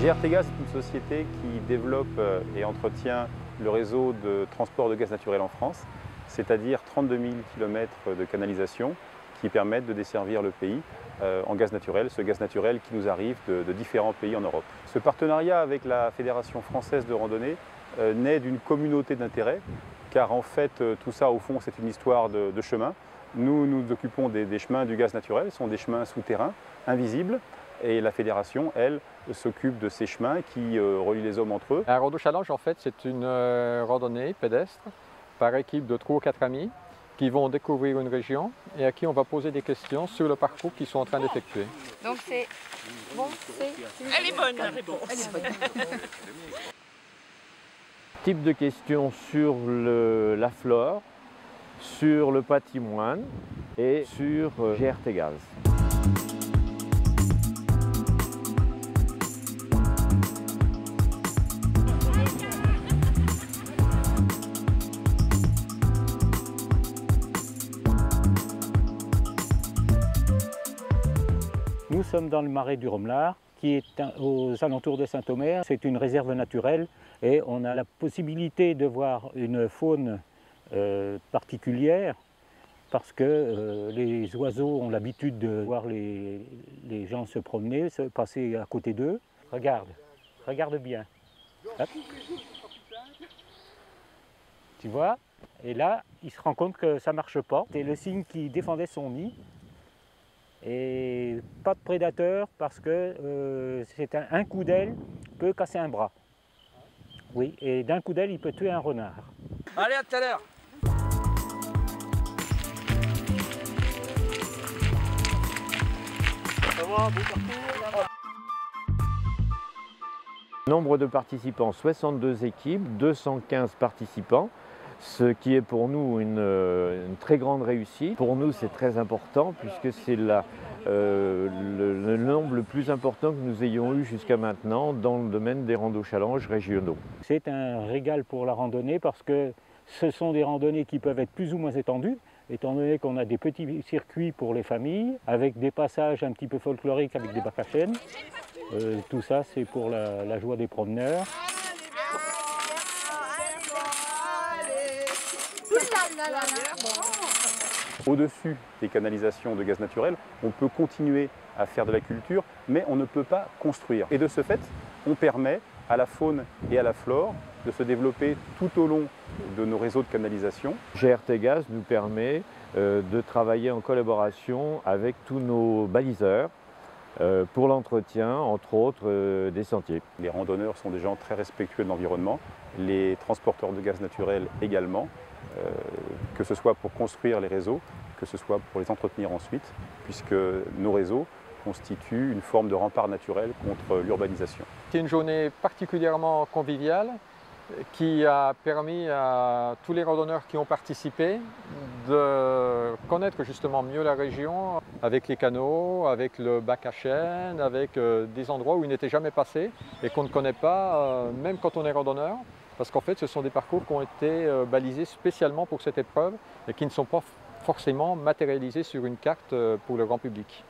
GRTgaz est une société qui développe et entretient le réseau de transport de gaz naturel en France, c'est-à-dire 32 000 km de canalisation qui permettent de desservir le pays en gaz naturel, ce gaz naturel qui nous arrive de différents pays en Europe. Ce partenariat avec la Fédération française de randonnée naît d'une communauté d'intérêt, car en fait tout ça au fond c'est une histoire de chemin. Nous nous occupons des chemins du gaz naturel, ce sont des chemins souterrains, invisibles, et la fédération, elle, s'occupe de ces chemins qui relient les hommes entre eux. Un rando challenge, en fait, c'est une randonnée pédestre par équipe de 3 ou 4 amis qui vont découvrir une région et à qui on va poser des questions sur le parcours qu'ils sont en train d'effectuer. Donc c'est bon, Elle est bonne la réponse. Type de questions sur la flore, sur le patrimoine et sur GRTgaz. Nous sommes dans le marais du Romelard, qui est aux alentours de Saint-Omer. C'est une réserve naturelle et on a la possibilité de voir une faune particulière parce que les oiseaux ont l'habitude de voir les gens se promener, se passer à côté d'eux. Regarde bien. Hop. Tu vois? Et là, il se rend compte que ça ne marche pas. C'est le cygne qui défendait son nid. Et pas de prédateur parce que c'est un coup d'aile peut casser un bras. Oui, et d'un coup d'aile, il peut tuer un renard. Allez, à tout à l'heure! Nombre de participants, 62 équipes, 215 participants, ce qui est pour nous une très grande réussite. Pour nous, c'est très important puisque c'est le nombre le plus important que nous ayons eu jusqu'à maintenant dans le domaine des randos challenges régionaux. C'est un régal pour la randonnée parce que ce sont des randonnées qui peuvent être plus ou moins étendues, étant donné qu'on a des petits circuits pour les familles, avec des passages un petit peu folkloriques avec des bacs à chêne. Tout ça, c'est pour la joie des promeneurs. Au-dessus des canalisations de gaz naturel, on peut continuer à faire de la culture, mais on ne peut pas construire. Et de ce fait, on permet à la faune et à la flore de se développer tout au long de nos réseaux de canalisation. GRTgaz nous permet de travailler en collaboration avec tous nos baliseurs pour l'entretien, entre autres, des sentiers. Les randonneurs sont des gens très respectueux de l'environnement, les transporteurs de gaz naturel également, que ce soit pour construire les réseaux, que ce soit pour les entretenir ensuite, puisque nos réseaux constituent une forme de rempart naturel contre l'urbanisation. C'est une journée particulièrement conviviale qui a permis à tous les randonneurs qui ont participé de connaître justement mieux la région avec les canaux, avec le bac à chêne, avec des endroits où ils n'étaient jamais passés et qu'on ne connaît pas même quand on est randonneur. Parce qu'en fait, ce sont des parcours qui ont été balisés spécialement pour cette épreuve et qui ne sont pas forcément matérialisés sur une carte pour le grand public.